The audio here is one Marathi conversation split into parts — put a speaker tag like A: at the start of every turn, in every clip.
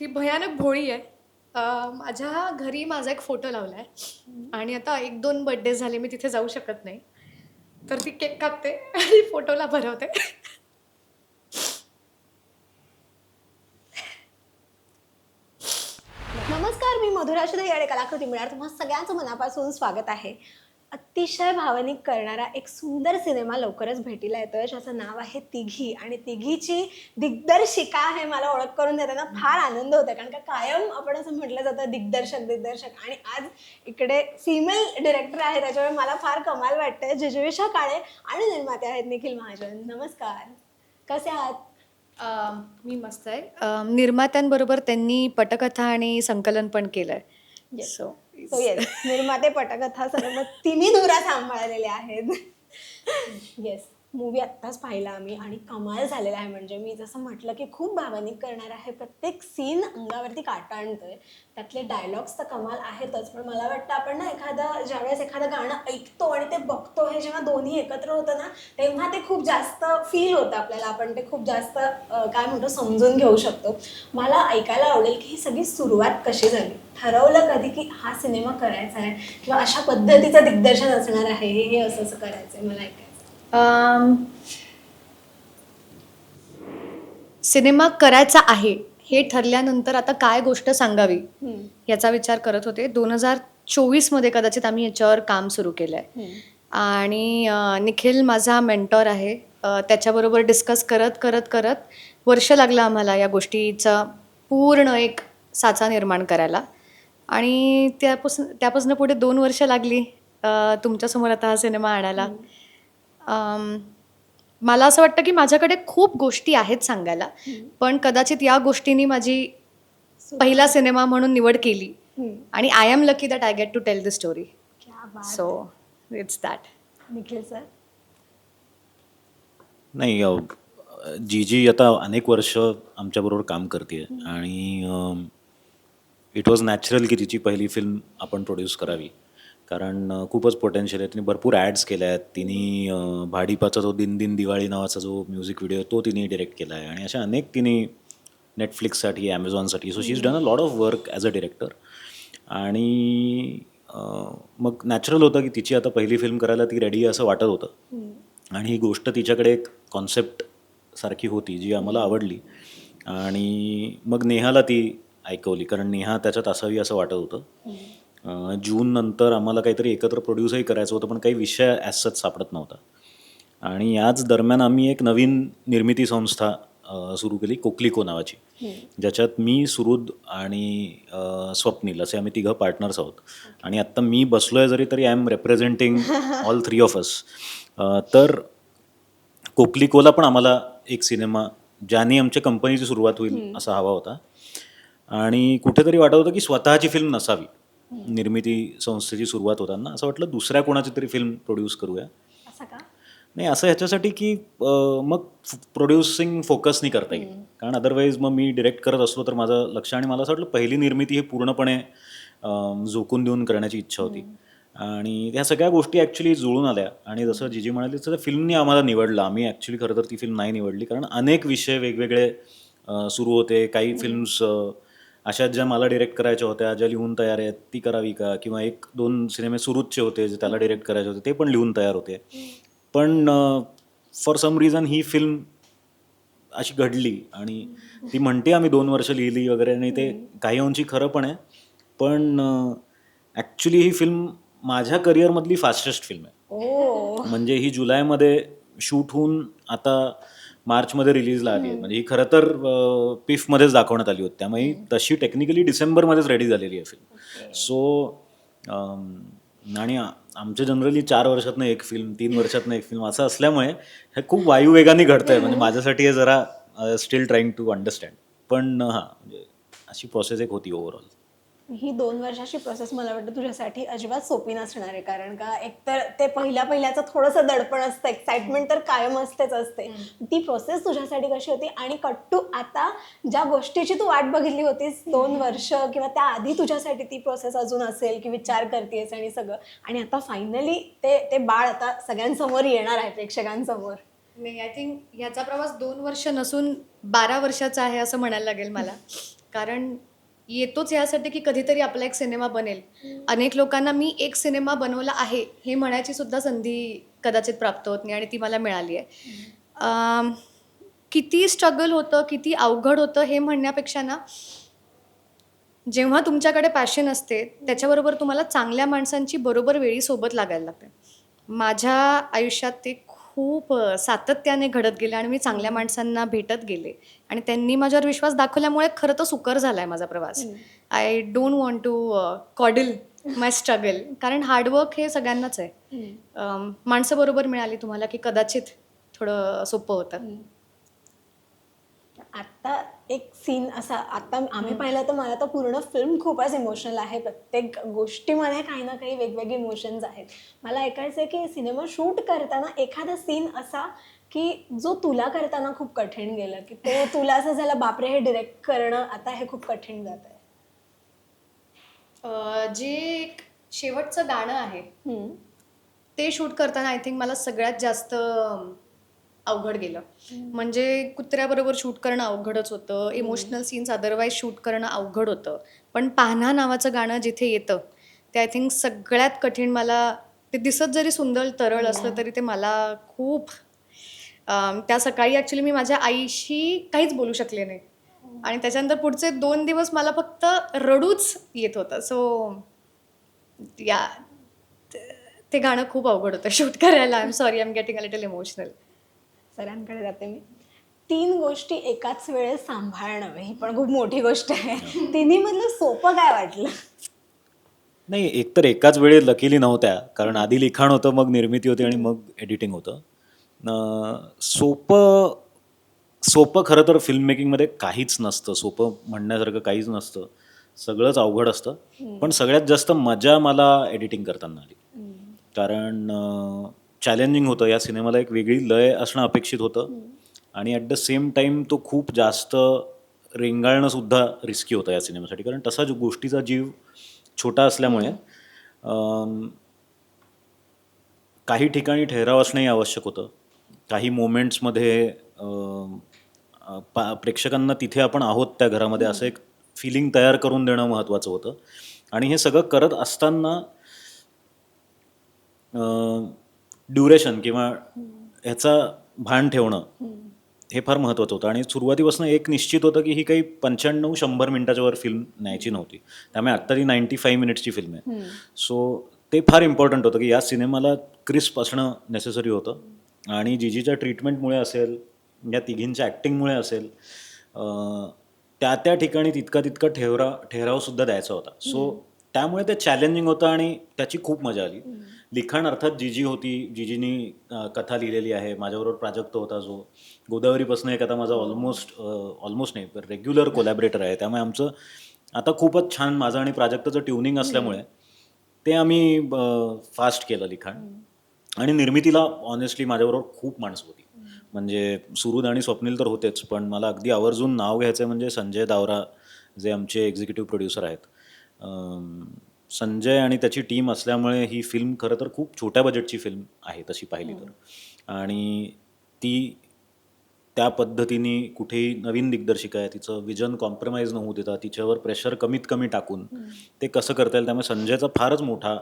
A: ती भयानक भोळी आहे. माझ्या घरी माझा एक फोटो लावला आहे आणि आता 1-2 बर्थडे झाले मी तिथे जाऊ शकत नाही. तर ती केक कापते आणि फोटोला भरवते.
B: नमस्कार, मी मधुरा शिदे आणि कलाकृती मिळणार तुम्हा सगळ्यांचं मनापासून स्वागत आहे. अतिशय भावनिक करणारा एक सुंदर सिनेमा लवकरच भेटीला येतोय, ज्याचं नाव आहे तिघी. आणि तिघीची दिग्दर्शिका हे मला ओळख करून देताना फार आनंद होतो, कारण का कायम आपण असं म्हटलं जातं दिग्दर्शक दिग्दर्शक, आणि आज इकडे फिमेल डिरेक्टर आहे, त्याच्यामुळे मला फार कमाल वाटतंय. जिजविषा काळे आणि निर्माते आहेत निखिल महाजन. नमस्कार, कसे आहात?
A: मी मस्त आहे. निर्मात्यांबरोबर त्यांनी पटकथा आणि संकलन पण केलंय. सो
B: सो येस, निर्माते, पटकथा सर्व तिन्ही धुरा सांभाळलेल्या आहेत. येस, मूवी आत्ताच पाहिला आम्ही आणि कमाल झालेला आहे. म्हणजे मी जसं म्हटलं की खूप भावनिक करणार आहे. प्रत्येक सीन अंगावरती काटा आणतोय. त्यातले डायलॉग्स तर कमाल आहेतच, पण मला वाटतं आपण ना ज्यावेळेस एखादं गाणं ऐकतो आणि ते बघतो, हे जेव्हा दोन्ही एकत्र होतं ना, तेव्हा ते खूप जास्त फील होतं आपल्याला. आपण ते खूप जास्त काय म्हणतो समजून घेऊ शकतो. मला ऐकायला आवडेल की ही सगळी सुरुवात कशी झाली. ठरवलं कधी की हा सिनेमा करायचा आहे किंवा अशा पद्धतीचं दिग्दर्शन असणार आहे, हे असं असं करायचं आहे, मला ऐकायचं.
A: सिनेमा करायचा आहे हे ठरल्यानंतर आता काय गोष्ट सांगावी याचा विचार करत होते. 2024 कदाचित आम्ही याच्यावर काम सुरू केलं आहे आणि निखिल माझा मेंटॉर आहे. त्याच्याबरोबर डिस्कस करत करत करत वर्ष लागलं आम्हाला या गोष्टीचा पूर्ण एक साचा निर्माण करायला. आणि त्यापासून पुढे 2 वर्ष लागली तुमच्यासमोर आता हा सिनेमा आणायला. मला असं वाटतं की माझ्याकडे खूप गोष्टी आहेत सांगायला, पण कदाचित या गोष्टींनी माझी पहिला सिनेमा म्हणून निवड केली आणि I am lucky that I get to tell the story. So it's that.
B: Nikhil sir?
C: नाही, जीजी आता अनेक वर्ष आमच्याबरोबर काम करते आणि इट वॉज नॅचरल की तिची पहिली फिल्म आपण प्रोड्यूस करावी, कारण खूपच पोटेन्शियल आहे. तिने भरपूर ॲड्स केल्या आहेत. तिने भाडीपाचा जो दिन दिन दिवाळी नावाचा जो म्युझिक व्हिडिओ तो तिने डिरेक्ट केला आहे आणि अशा अनेक तिने नेटफ्लिक्ससाठी, ॲमेझॉनसाठी. So she is done a lot of work as a director. आणि मग नॅचरल होतं की तिची आता पहिली फिल्म करायला ती रेडी असं वाटत होतं. आणि ही गोष्ट तिच्याकडे एक कॉन्सेप्ट सारखी होती जी आम्हाला आवडली. आणि मग नेहाला ती ऐकवली, कारण नेहा त्याच्यात असावी असं वाटत होतं. जून नंतर आम्हाला काहीतरी एकत्र प्रोड्यूसही करायचं होतं, पण काही विषय ॲज सापडत नव्हता. आणि याच दरम्यान आम्ही एक नवीन निर्मिती संस्था सुरू केली, कोकलिको नावाची, ज्याच्यात मी, सुहृद आणि स्वप्नील असे आम्ही तिघं पार्टनर्स आहोत. आणि आत्ता मी बसलो आहे जरी तरी I am representing all 3 of us. तर कोकलिकोला पण आम्हाला एक सिनेमा ज्याने आमच्या कंपनीची सुरुवात होईल असा हवा होता. आणि कुठेतरी वाटत होतं की स्वतःची फिल्म नसावी. निर्मिती संस्थेची सुरुवात होताना असं वाटलं दुसऱ्या कोणाची तरी फिल्म प्रोड्यूस करूया.
B: असं का?
C: नाही, असं ह्याच्यासाठी की मग प्रोड्युसिंग फोकस नाही करता येईल, कारण अदरवाईज मग मी डिरेक्ट करत असलो तर माझं लक्ष, आणि मला असं वाटलं पहिली निर्मिती हे पूर्णपणे झोकून देऊन करण्याची इच्छा होती. आणि त्या सगळ्या गोष्टी ॲक्च्युली जुळून आल्या. आणि जसं जीजी म्हणाली तसं फिल्मनी आम्हाला निवडलं. आम्ही ॲक्च्युली खरं तर ती फिल्म नाही निवडली, कारण अनेक विषय वेगवेगळे सुरू होते. काही फिल्म्स अशा ज्या मला डिरेक्ट करायच्या होत्या, ज्या लिहून तयार आहेत, ती करावी का, किंवा 1-2 सिनेमे सुरूचचे होते जे त्याला डिरेक्ट करायचे होते, ते पण लिहून तयार होते. पण फॉर सम रिझन ही फिल्म अशी घडली आणि ती म्हणते आम्ही 2 वर्ष लिहिली वगैरे, आणि ते काही अंशी खरं पण आहे. पण ॲक्च्युली ही फिल्म माझ्या करिअरमधली फास्टेस्ट फिल्म आहे. म्हणजे ही जुलैमध्ये शूट होऊन आता मार्चमध्ये रिलीजला आली आहे. म्हणजे ही खरं तर पिफमध्येच दाखवण्यात आली होती, त्यामुळे ही तशी टेक्निकली डिसेंबरमध्येच रेडी झालेली आहे फिल्म. सो आणि आमच्या जनरली 4 वर्षातनं एक फिल्म, 3 वर्षातनं एक फिल्म असं असल्यामुळे हे खूप वायुवेगाने घडतं आहे. म्हणजे माझ्यासाठी हे जरा स्टील ट्राईंग टू अंडरस्टँड. पण हां, म्हणजे अशी प्रोसेस एक होती ओव्हरऑल.
B: ही 2 वर्षाची प्रोसेस मला वाटतं तुझ्यासाठी अजिबात सोपी नसणार आहे, कारण का एकतर ते पहिल्याचं थोडंसं दडपण असतं, एक्साइटमेंट तर कायम असते. ती प्रोसेस तुझ्यासाठी कशी होती, आणि कट्टू आता ज्या गोष्टीची तू वाट बघितली होतीस 2 वर्ष किंवा त्याआधी तुझ्यासाठी ती प्रोसेस अजून असेल की विचार करतेस आणि सगळं, आणि आता फायनली ते बाळ आता सगळ्यांसमोर येणार आहे, प्रेक्षकांसमोर.
A: नाही, आय थिंक ह्याचा प्रवास 2 वर्ष नसून 12 वर्षाचा आहे असं म्हणायला लागेल मला. कारण येतोच यासाठी की कधीतरी आपला एक सिनेमा बनेल. अनेक लोकांना मी एक सिनेमा बनवला आहे हे म्हणायची सुद्धा संधी कदाचित प्राप्त होत नाही आणि ती मला मिळाली आहे. किती स्ट्रगल होतं, किती अवघड होतं हे म्हणण्यापेक्षा ना, जेव्हा तुमच्याकडे पॅशन असते त्याच्याबरोबर तुम्हाला चांगल्या माणसांची बरोबर वेळी सोबत लागायला लागते. माझ्या आयुष्यात ते खूप सातत्याने घडत गेलं आणि मी चांगल्या माणसांना भेटत गेले आणि त्यांनी माझ्यावर विश्वास दाखवल्यामुळे खरं तर सुकर झाला आहे माझा प्रवास. I don't want to coddle my struggle, कारण हार्डवर्क हे सगळ्यांनाच आहे. माणसं बरोबर मिळाली तुम्हाला की कदाचित थोडं सोपं होतं.
B: आता एक सीन असा आता आम्ही पाहिलं तर मला तर पूर्ण फिल्म खूपच इमोशनल आहे. प्रत्येक गोष्टीमध्ये काही ना काही वेगवेगळे इमोशन्स आहेत. मला ऐकायचं आहे की सिनेमा शूट करताना एखादा सीन असा की जो तुला करताना खूप कठीण गेलं, की तो तुला असं झालं बापरे हे डिरेक्ट करणं आता हे खूप कठीण जात आहे.
A: जे एक शेवटचं गाणं आहे ते शूट करताना आय थिंक मला सगळ्यात जास्त अवघड गेलं. म्हणजे कुत्र्याबरोबर शूट करणं अवघडच होतं, इमोशनल सीन्स अदरवाईज शूट करणं अवघड होतं, पण पान्हा नावाचं गाणं जिथे येतं ते आय थिंक सगळ्यात कठीण. मला ते दिसत जरी सुंदर तरळ असलं तरी ते मला खूप त्या सकाळी ॲक्च्युली मी माझ्या आईशी काहीच बोलू शकले नाही आणि त्याच्यानंतर पुढचे 2 दिवस मला फक्त रडूच येत होतं. सो या ते गाणं खूप अवघड होतं शूट करायला. I am sorry, I am getting a little emotional.
B: सरांकडे जाते मी. 3 गोष्टी एकाच वेळेस सांभाळणं ही पण खूप मोठी गोष्ट आहे. तिन्हीमधलं सोपं काय वाटलं?
C: नाही, एकतर एकाच वेळी लकीली नव्हत्या, कारण आधी लिखाण होतं, मग निर्मिती होती आणि मग एडिटिंग होतं. सोपं सोपं खरं तर फिल्म मेकिंगमध्ये काहीच नसतं. सोपं म्हणण्यासारखं काहीच नसतं. सगळंच अवघड असतं. पण सगळ्यात जास्त मजा मला एडिटिंग करताना आली. कारण चॅलेंजिंग होतं. या सिनेमाला एक वेगळी लय असणं अपेक्षित होतं आणि ॲट द सेम टाईम तो खूप जास्त रेंगाळणंसुद्धा रिस्की होतं या सिनेमासाठी. कारण तसा जो गोष्टीचा जीव छोटा असल्यामुळे काही ठिकाणी ठहराव असणंही आवश्यक होतं. काही मोमेंट्समध्ये प्रेक्षकांना तिथे आपण आहोत त्या घरामध्ये असं एक फिलिंग तयार करून देणं महत्त्वाचं होतं. आणि हे सगळं करत असताना ड्युरेशन किंवा ह्याचा भान ठेवणं हे फार महत्त्वाचं होतं. आणि सुरुवातीपासून एक निश्चित होतं की ही काही 95-100 मिनिटाच्या वर फिल्म न्यायची नव्हती. त्यामुळे आत्ता ती 95 मिनिट्सची फिल्म आहे. सो ते फार इम्पॉर्टंट होतं की या सिनेमाला क्रिस्प असणं नेसेसरी होतं. आणि जीजीच्या ट्रीटमेंटमुळे असेल, या तिघींच्या ॲक्टिंगमुळे असेल, त्या ठिकाणी तितका ठहरावसुद्धा द्यायचा होता. सो त्यामुळे ते चॅलेंजिंग होतं आणि त्याची खूप मजा आली. लिखाण अर्थात जीजी होती. जीजीनी कथा लिहिलेली आहे. माझ्याबरोबर प्राजक्त होता जो गोदावरीपासून एक आता माझा ऑलमोस्ट नाही रेग्युलर कोलॅबरेटर आहे. त्यामुळे आमचं आता खूपच छान माझं आणि प्राजक्ताचं ट्युनिंग असल्यामुळे ते आम्ही फास्ट केलं लिखाण. आणि निर्मितीला ऑनेस्टली माझ्याबरोबर खूप माणसं होती. म्हणजे सुहृद आणि स्वप्नील तर होतेच, पण मला अगदी आवर्जून नाव घ्यायचं म्हणजे संजय दावरा जे आमचे एक्झिक्युटिव्ह प्रोड्युसर आहेत. संजय आणि त्याची टीम असल्यामुळे ही फिल्म खरं तर खूप छोट्या बजेटची फिल्म आहे तशी पाहिली तर. आणि ती त्या पद्धतीने कुठेही नवीन दिग्दर्शिका आहे, तिचं विजन कॉम्प्रोमाइज न होऊ देता तिच्यावर प्रेशर कमीत कमी टाकून ते कसं करता येईल. त्यामुळे संजयचा फारच मोठा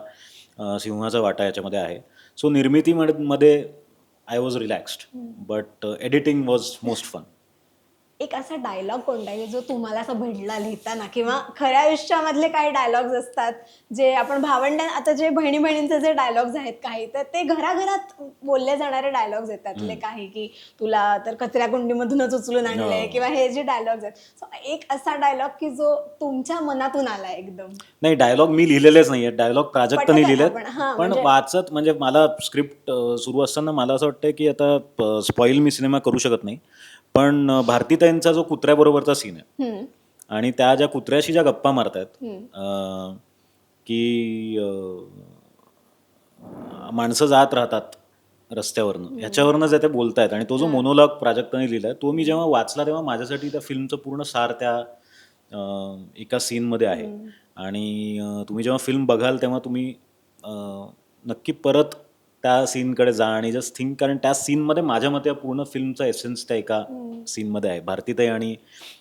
C: सिंहाचा वाटा याच्यामध्ये आहे. सो निर्मितीमध्ये I was relaxed, but editing was most fun.
B: एक असा डायलॉग कोणता आहे जो तुम्हाला असं भेटला लिहिताना, किंवा खऱ्या आयुष्यामधले काही डायलॉग्स असतात जे आपण आता जे बहिणी बहिणींचे जे डायलॉग्स आहेत काही, तर ते घराघरात बोलले जाणारे डायलॉग्स आहेत त्यातले काही, की तुला तर कचऱ्या कुंडीमधूनच उचलून आणलंय, किंवा हे जे डायलॉग्स आहेत. सो एक असा डायलॉग की जो तुमच्या मनातून आला एकदम.
C: नाही, डायलॉग मी लिहिलेलेच नाही आहेत. डायलॉग प्राजक्ताने लिहिलेत. पण वाचत म्हणजे मला स्क्रिप्ट सुरू असताना मला असं वाटतं की आता स्पॉईल मी सिनेमा करू शकत नाही, पण भारतीताईंचा जो कुत्र्याबरोबरचा सीन आहे आणि त्या ज्या कुत्र्याशी ज्या गप्पा मारतायत की माणसं जात राहतात रस्त्यावरनं, ह्याच्यावरनं जे ते बोलतायत आणि तो जो मोनोलॉग प्राजक्ताने लिहिलाय तो मी जेव्हा वाचला तेव्हा माझ्यासाठी त्या फिल्मचं पूर्ण सार त्या एका सीनमध्ये आहे. आणि तुम्ही जेव्हा फिल्म बघाल तेव्हा तुम्ही नक्की परत त्या सीनकडे जा आणि जस्ट थिंक, कारण त्या सीनमध्ये माझ्या मते पूर्ण फिल्मचा एसेन्स त्या एका सीनमध्ये आहे. भारतीताई आणि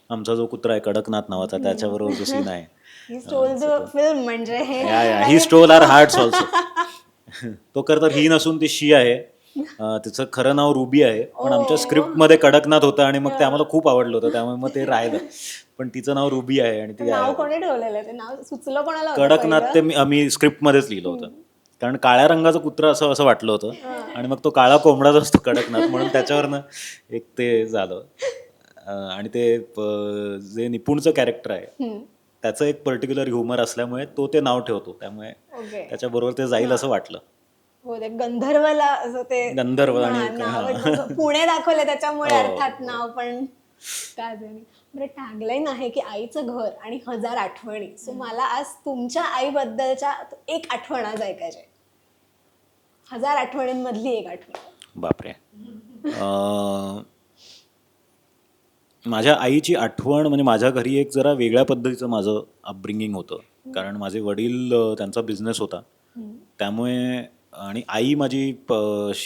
C: आमचा जो कुत्रा आहे कडकनाथ नावाचा, त्याच्याबरोबर जो सीन आहे,
B: ही स्टोल द फिल्म म्हणजे हे
C: he stole our hearts also. तो खरं तर ही नसून ती शी आहे. तिचं खरं नाव रुबी आहे, पण आमच्या स्क्रिप्टमध्ये कडकनाथ होतं आणि मग ते आम्हाला खूप आवडलं होतं, त्यामुळे मग ते राहिलं. पण तिचं नाव रुबी आहे आणि ती
B: नाव कोणी ठेवलेलं ते नाव सुचलं कोणाला होतं
C: कडकनाथ.
B: पहिलं?
C: ते आम्ही स्क्रिप्टमध्येच लिहिलं होतं, कारण काळ्या रंगाचा कुत्रा असं असं वाटलं होतं आणि मग तो काळा कोंबडाच असतो कडकनाथ, म्हणून त्याच्यावरनं एक ते झालं. आणि ते जे निपुणचं कॅरेक्टर आहे त्याचं एक पर्टिक्युलर ह्युमर असल्यामुळे तो ते नाव ठेवतो, त्यामुळे
B: ओके.
C: त्याच्याबरोबर ते जाईल असं वाटलं.
B: हो, ते गंधर्वला असं ते
C: गंधर्व आणि
B: हा, नाव जसं पुणे दाखवले त्याच्यामुळे
C: हो.
B: अर्थात नाव पण काय झालं. बरं, टॅगलाईन आहे की आईचं घर आणि 1000 आठवणी. सो मला आज तुमच्या आईबद्दलच्या एक आठवण आज ऐकायची. 1000 आठवणींमधली एक आठवण.
C: बापरे. माझ्या आईची आठवण म्हणजे माझ्या घरी एक जरा वेगळ्या पद्धतीचं माझं अपब्रिंगिंग होतं, कारण माझे वडील त्यांचा बिझनेस होता, त्यामुळे, आणि आई माझी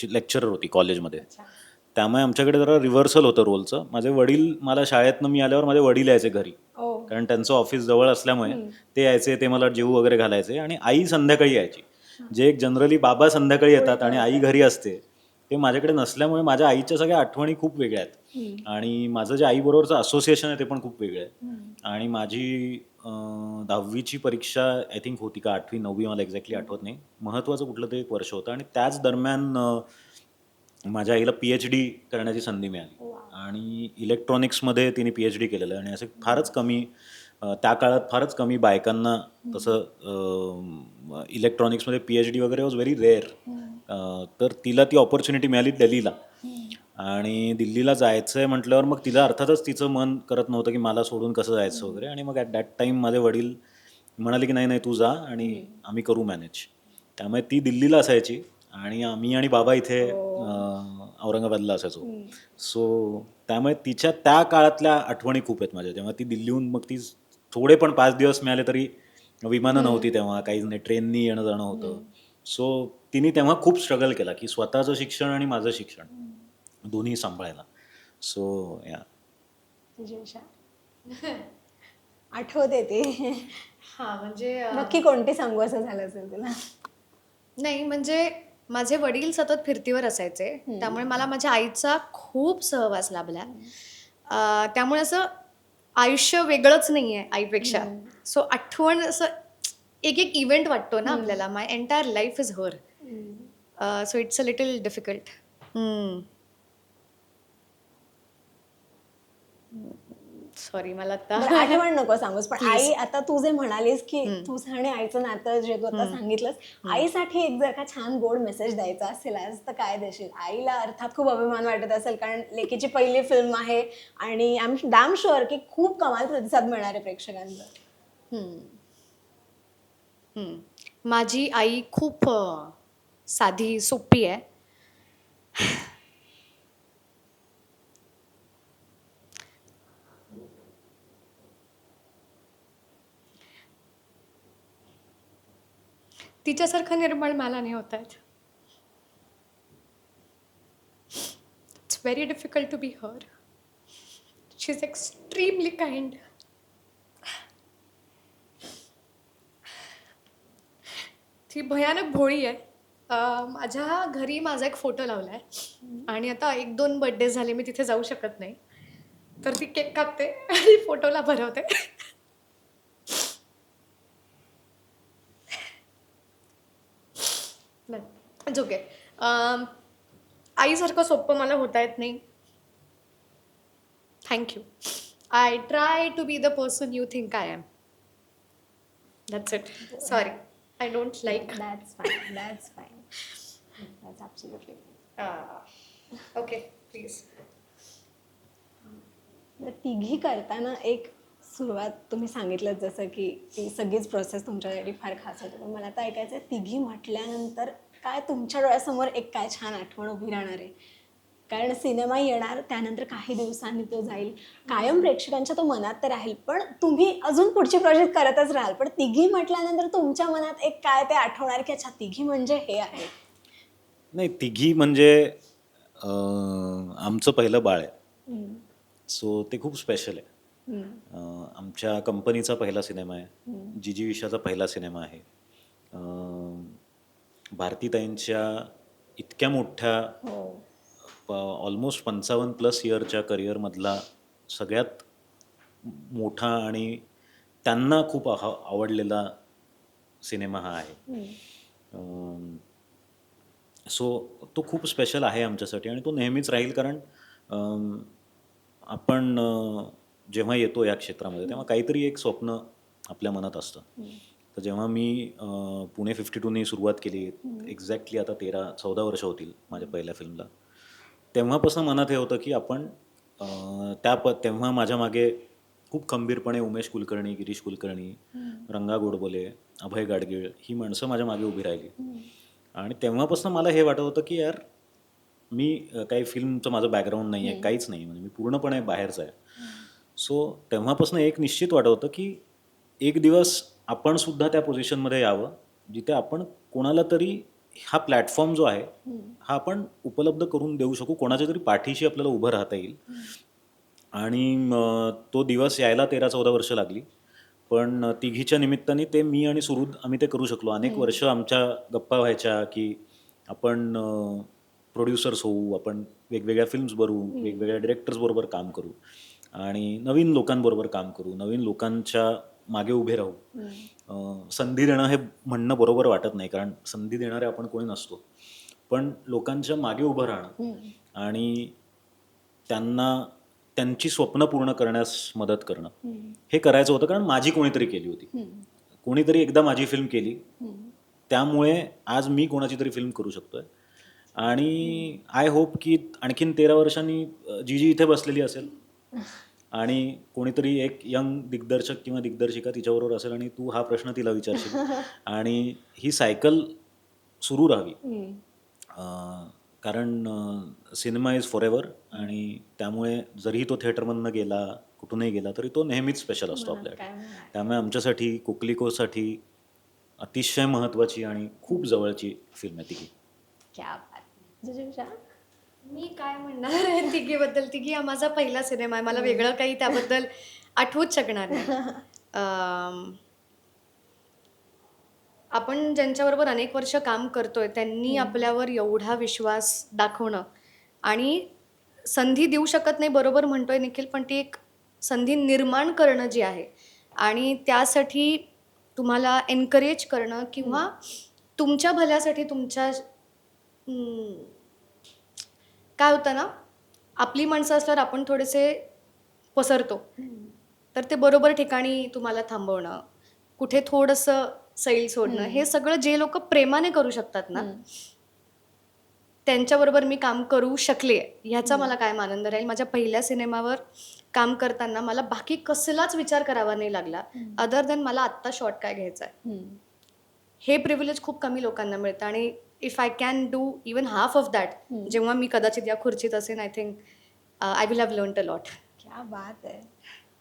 C: लेक्चरर होती कॉलेजमध्ये, त्यामुळे आमच्याकडे जरा रिव्हर्सल होतं रोलचं. माझे वडील, मला शाळेतनं मी आल्यावर माझे वडील यायचे घरी,
B: ओ,
C: कारण त्यांचं ऑफिस जवळ असल्यामुळे ते यायचे, ते मला जेवू वगैरे घालायचे, आणि आई संध्याकाळी यायची. जे एक जनरली बाबा संध्याकाळी येतात आणि आई घरी असते, ते माझ्याकडे नसल्यामुळे माझ्या आईच्या सगळ्या आठवणी खूप वेगळ्या आहेत. आणि माझं जे आईबरोबरचं असोसिएशन आहे ते पण खूप वेगळं आहे. आणि माझी 10वीची परीक्षा आय थिंक होती का 8वी 9वी, मला एक्झॅक्टली आठवत नाही, महत्त्वाचं कुठलं तरी एक वर्ष होतं, आणि त्याच दरम्यान माझ्या आईला PhD करण्याची संधी मिळाली, आणि इलेक्ट्रॉनिक्समध्ये तिने PhD केलेलं आहे. आणि असे फारच कमी, त्या काळात फारच कमी बायकांना तसं इलेक्ट्रॉनिक्समध्ये PhD वगैरे वॉज व्हेरी रेअर. तर तिला ती ऑपॉर्च्युनिटी मिळाली दिल्लीला, आणि दिल्लीला जायचं आहे म्हटल्यावर मग तिला अर्थातच तिचं मन करत नव्हतं की मला सोडून कसं जायचं वगैरे. आणि मग ॲट दॅट टाईम माझे वडील म्हणाले की नाही नाही तू जा आणि आम्ही करू मॅनेज. त्यामुळे ती दिल्लीला असायची आणि आम्ही आणि बाबा इथे औरंगाबादला असायचो. सो त्यामुळे तिच्या त्या काळातल्या आठवणी खूप आहेत माझ्या. जेव्हा ती दिल्लीहून, मग ती थोडे पण 5 दिवस मिळाले तरी, विमानं नव्हती तेव्हा, काहीच नाही, ट्रेननी येणं जाणं होतं. सो तिने तेव्हा खूप स्ट्रगल केला की स्वतःचं शिक्षण आणि माझं शिक्षण दोन्ही सांभाळायला. सो या
B: आठवते ते.
A: हा म्हणजे
B: नक्की कोणती सांगू असं झालं असेल तुला?
A: नाही, म्हणजे माझे वडील सतत फिरतीवर असायचे, त्यामुळे मला माझ्या आईचा खूप सहवास लाभला. त्यामुळे असं आयुष्य वेगळंच नाही आहे आईपेक्षा. सो आठवण असं एक एक इव्हेंट वाटतो ना आपल्याला. My entire life is her. So it's a little difficult. Sorry, मला
B: बरं,
A: आता
B: आठवण नको सांगूस, पण
A: Please.
B: आई, आता तू जे म्हणालीस की तुझं आणि आईचं नातं जे तू आता सांगितलंस, आईसाठी एक जर का छान गोड मेसेज द्यायचा असेल आज, तर काय देशील? आईला अर्थात खूप अभिमान वाटत असेल, कारण लेकीची पहिली फिल्म आहे आणि आय एम डॅम शुअर की खूप कमाल प्रतिसाद मिळणार आहे प्रेक्षकांचा.
A: माझी आई खूप साधी सोपी आहे. तिच्यासारखं निर्मळ मला नाही होत आहेत. It's very difficult to be her. She is extremely kind. ती भयानक भोळी आहे. माझ्या घरी माझा एक फोटो लावला आहे आणि आता 1-2 बर्थडे झाले मी तिथे जाऊ शकत नाही, तर ती केक कापते आणि फोटोला भरवते. ओके. आईसारखं सोपं मला होता येत नाही. Thank you. I try to be the person you think I am. That's it. Sorry, I don't like.
B: That's fine, that's fine, that's absolutely.
A: Okay, please.
B: तिघी करताना एक सुरुवात तुम्ही सांगितलं जसं की ती सगळीच प्रोसेस तुमच्यासाठी फार खास होती, पण मला आता ऐकायचं आहे तिघी म्हटल्यानंतर काय तुमच्या डोळ्यासमोर एक काय छान आठवण उभी राहणार आहे? कारण सिनेमा येणार, त्यानंतर काही दिवसांनी तो जाईल, कायम प्रेक्षकांच्या तो मनात तर राहील, पण तुम्ही अजून पुढची प्रोजेक्ट करतच राहाल, पण तिघी म्हटल्यानंतर तुमच्या मनात एक काय ते आठवणार की अच्छा तिघी म्हणजे हे आहे.
C: नाही, तिघी म्हणजे आमचं पहिलं बाळ आहे. सो ते खूप स्पेशल आहे. आमच्या कंपनीचा पहिला सिनेमा आहे. जीजी विशाचा पहिला सिनेमा आहे. भारतीताईंच्या इतक्या मोठ्या ऑलमोस्ट 55+ इयरच्या करिअरमधला सगळ्यात मोठा आणि त्यांना खूप आवडलेला सिनेमा हा आहे. सो तो खूप स्पेशल आहे आमच्यासाठी आणि तो नेहमीच राहील, कारण आपण जेव्हा येतो या क्षेत्रामध्ये तेव्हा काहीतरी एक स्वप्न आपल्या मनात असतं. तर जेव्हा मी पुणे 52नी सुरुवात केली, एक्झॅक्टली आता 14 वर्ष होतील माझ्या पहिल्या फिल्मला, तेव्हापासून मनात हे होतं की आपण तेव्हा माझ्या मागे खूप खंबीरपणे उमेश कुलकर्णी, गिरीश कुलकर्णी, रंगा गोडबोले, अभय गाडगीळ ही माणसं माझ्या मागे उभी राहिली. आणि तेव्हापासून मला हे वाटत होतं की यार मी काही फिल्मचं माझं बॅकग्राऊंड नाही आहे, काहीच नाही, म्हणजे मी पूर्णपणे बाहेरचं आहे. सो तेव्हापासून एक निश्चित वाटत होतं की एक दिवस आपण सुद्धा त्या पोझिशनमध्ये यावं जिथे आपण कोणाला तरी हा प्लॅटफॉर्म जो आहे हा आपण उपलब्ध करून देऊ शकू, कोणाच्या तरी पाठीशी आपल्याला उभं राहता येईल. आणि तो दिवस यायला 13-14 वर्ष लागली, पण तिघीच्या निमित्ताने ते मी आणि सुहृद आम्ही ते करू शकलो. अनेक वर्ष आमच्या गप्पा व्हायच्या की आपण प्रोड्युसर्स होऊ, आपण वेगवेगळ्या फिल्म्स बनवू, वेगवेगळ्या डिरेक्टर्स बरोबर काम करू आणि नवीन लोकांबरोबर काम करू, नवीन लोकांच्या मागे उभे राहू. संधी देणं हे म्हणणं बरोबर वाटत नाही, कारण संधी देणारे आपण कोणी नसतो, पण लोकांच्या मागे उभं राहणं आणि त्यांना त्यांची स्वप्न पूर्ण करण्यास मदत करणं हे करायचं होतं, कारण माझी कोणीतरी केली होती, कोणीतरी एकदा माझी फिल्म केली, त्यामुळे आज मी कोणाची तरी फिल्म करू शकतोय. आणि आय होप की आणखीन 13 वर्षांनी जीजी इथे बसलेली असेल आणि कोणीतरी एक यंग दिग्दर्शक किंवा दिग्दर्शिका तिच्याबरोबर असेल आणि तू हा प्रश्न तिला विचारशील आणि ही सायकल सुरू राहावी. कारण सिनेमा इज फॉर एव्हर आणि त्यामुळे जरी तो थिएटरमधनं गेला, कुठूनही गेला, तरी तो नेहमीच स्पेशल असतो आपल्याकडे. त्यामुळे आमच्यासाठी कोकलिकोसाठी अतिशय महत्त्वाची आणि खूप जवळची फिल्म आहे तिघी.
B: क्या बात. जिजीविशा?
A: मी काय म्हणणार आहे तिघीबद्दल. तिघी हा माझा पहिला सिनेमा आहे, मला वेगळं काही त्याबद्दल आठवूच शकणार नाही. आपण ज्यांच्याबरोबर अनेक वर्ष काम करतोय त्यांनी आपल्यावर एवढा विश्वास दाखवणं आणि संधी देऊ शकत नाही, बरोबर म्हणतोय निखिल, पण ती एक संधी निर्माण करणं जी आहे आणि त्यासाठी तुम्हाला एनकरेज करणं किंवा तुमच्या भल्यासाठी तुमच्या काय होतं ना, आपली माणसं असल्यावर आपण थोडेसे पसरतो, तर ते बरोबर ठिकाणी तुम्हाला थांबवणं, कुठे थोडंसं सैल सोडणं, हे सगळं जे लोक प्रेमाने करू शकतात ना त्यांच्याबरोबर मी काम करू शकले ह्याचा मला कायम आनंद राहील. माझ्या पहिल्या सिनेमावर काम करताना मला बाकी कसलाच विचार करावा नाही लागला अदर दॅन मला आत्ता शॉट काय घ्यायचा आहे. हे प्रिव्हिलेज खूप कमी लोकांना मिळतं आणि if I can do even half of that, जेव्हा मी कदाचित या खुर्चीत असेन, I think I will have learned a lot.
B: क्या बात आहे.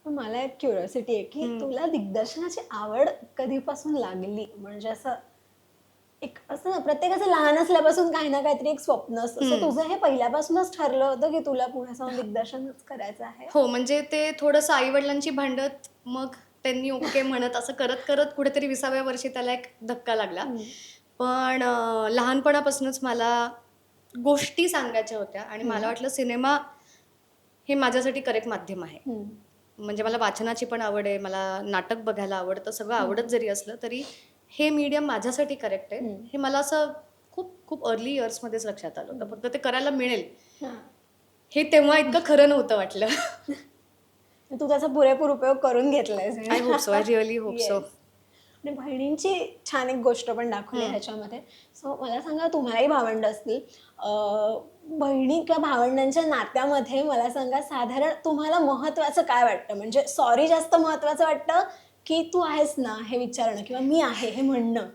B: पण मला एक क्युरिओसिटी आहे की तुला दिग्दर्शनाची आवड कधीपासून लागली? म्हणजे असं एक असं ना, प्रत्येकाचं लहान असल्यापासून काही ना काहीतरी एक स्वप्न असतं. So तुझं हे पहिल्यापासूनच ठरलं होतं की तुला पुढे जाऊन दिग्दर्शनच करायचं आहे?
A: हो, म्हणजे ते थोडंसं आईवडिलांची भांडत, मग त्यांनी ओके म्हणत, असं करत करत कुठेतरी 20व्या वर्षी त्याला एक धक्का लागला. पण लहानपणापासूनच मला गोष्टी सांगायच्या होत्या आणि मला वाटलं सिनेमा हे माझ्यासाठी करेक्ट माध्यम आहे. म्हणजे मला वाचनाची पण आवड आहे, मला नाटक बघायला आवडतं, सगळं आवडत जरी असलं तरी हे मीडियम माझ्यासाठी करेक्ट आहे, हे मला असं खूप खूप अर्ली इयर्समध्येच लक्षात आलं होतं. फक्त ते करायला मिळेल हे तेव्हा इतकं खरं नव्हतं वाटलं.
B: तू त्याचा पुरेपूर उपयोग करून घेतलायस.
A: I hope so, I really hope so.
B: आणि बहिणींची छान एक गोष्ट पण दाखवली ह्याच्यामध्ये. सो मला सांगा, तुम्हालाही भावंड असतील, बहिणी किंवा भावंडांच्या नात्यामध्ये मला सांगा साधारण तुम्हाला महत्वाचं काय वाटतं? म्हणजे सॉरी जास्त महत्वाचं वाटतं की तू आहेस ना हे विचारणं किंवा मी आहे हे म्हणणं?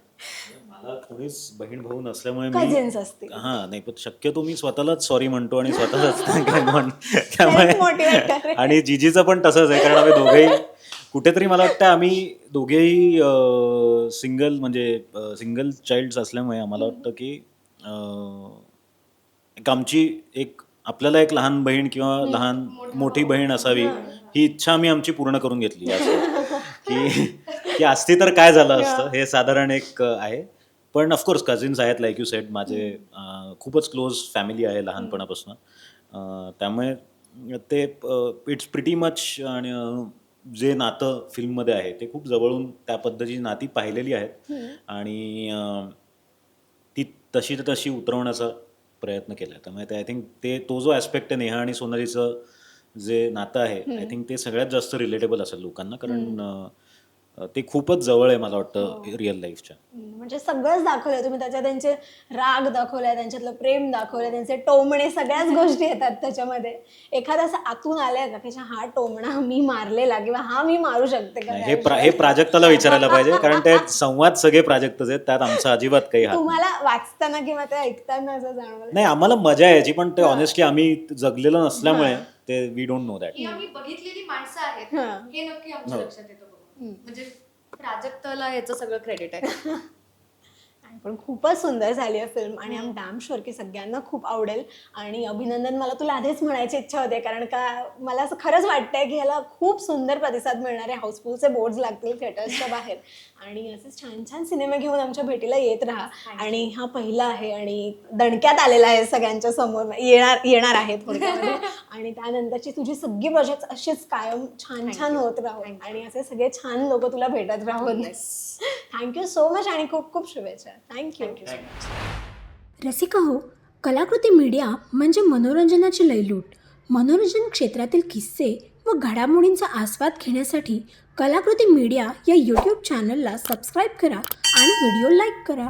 C: मला कोणीच बहीण भाऊ नसल्यामुळे
B: कझिन्स असतील.
C: नाही, पण शक्यतो मी स्वतःलाच सॉरी म्हणतो आणि स्वतःलाच
B: Self-motivator.
C: त्यामुळे आणि जीजीचं पण तसंच आहे, कारण आम्ही दोघेही कुठेतरी मला वाटतं आम्ही दोघेही सिंगल चाइल्ड्स असल्यामुळे आम्हाला वाटतं की एक आमची एक आपल्याला एक लहान बहीण किंवा मोठी बहीण असावी ही इच्छा आम्ही आमची पूर्ण करून घेतली असं की असती तर काय झालं असतं हे साधारण एक आहे. पण ऑफकोर्स कझिन्स आहेत लाईक यू सेड, माझे खूपच क्लोज फॅमिली आहे लहानपणापासून. त्यामुळे ते इट्स प्रिटी मच. आणि जे नातं फिल्ममध्ये आहे ते खूप जवळून त्या पद्धतीची नाती पाहिलेली आहेत आणि ती तशी उतरवण्याचा प्रयत्न केला. त्यामुळे ते आय थिंक तो जो ॲस्पेक्ट आहे नेहा आणि सोनालीचं जे नातं आहे आय थिंक ते सगळ्यात जास्त रिलेटेबल असेल लोकांना, कारण ते खूपच जवळ आहे मला वाटतं रिअल लाईफच्या.
B: म्हणजे सगळंच दाखवलंय तुम्ही त्याच्यात. त्यांचे राग दाखवलाय, त्यांच्यातलं प्रेम दाखवलंय, त्यांचे टोमणे, सगळ्याच गोष्टी येतात त्याच्यामध्ये. एखादा असं आतून आलंय का की हा टोमणा मी मारलेला किंवा हा मी मारू शकते का?
C: हे प्राजक्ताला विचारायला पाहिजे, कारण ते संवाद सगळे प्राजक्तच आहेत, त्यात आमचा अजिबात काही हात नाही.
B: तुम्हाला वाचताना किंवा ते ऐकताना असं जाणवलं?
C: नाही, आम्हाला मजा यायची, पण ते ऑनेस्टली आम्ही जगलेलं नसल्यामुळे ते वी डोंट नो दॅट.
A: ही आम्ही बघितलेली माणसं आहेत हे नक्की आमच्या लक्षात येतं बघून. म्हणजे प्राजक्ताला याचं सगळं क्रेडिट आहे.
B: पण खूपच सुंदर झाली आहे फिल्म आणि आम डॅम शुअर की सगळ्यांना खूप आवडेल. आणि अभिनंदन, मला तुला आधीच म्हणायची इच्छा होते, कारण का मला असं खरंच वाटतंय की ह्याला खूप सुंदर प्रतिसाद मिळणार आहे. हाऊसफुलचे बोर्ड्स लागतील थिएटर्सच्या बाहेर आणि असेच छान छान सिनेमे घेऊन आमच्या भेटीला येत राहा. आणि हा पहिला आहे आणि दणक्यात आलेला आहे सगळ्यांच्या समोर, येणार आहे थोडक्यामध्ये. आणि त्यानंतरची तुझी सगळी प्रोजेक्ट अशीच कायम छान छान होत राहून आणि असे सगळे छान लोक तुला भेटत राहून. थँक्यू सो मच आणि खूप खूप शुभेच्छा. थँक्यू.
D: रसिका हो, कलाकृती मीडिया म्हणजे मनोरंजनाची लयलूट. मनोरंजन क्षेत्रातील किस्से व घडामोडींचा आस्वाद घेण्यासाठी कलाकृती मीडिया या यूट्यूब चॅनलला सबस्क्राईब करा आणि व्हिडिओ लाईक करा.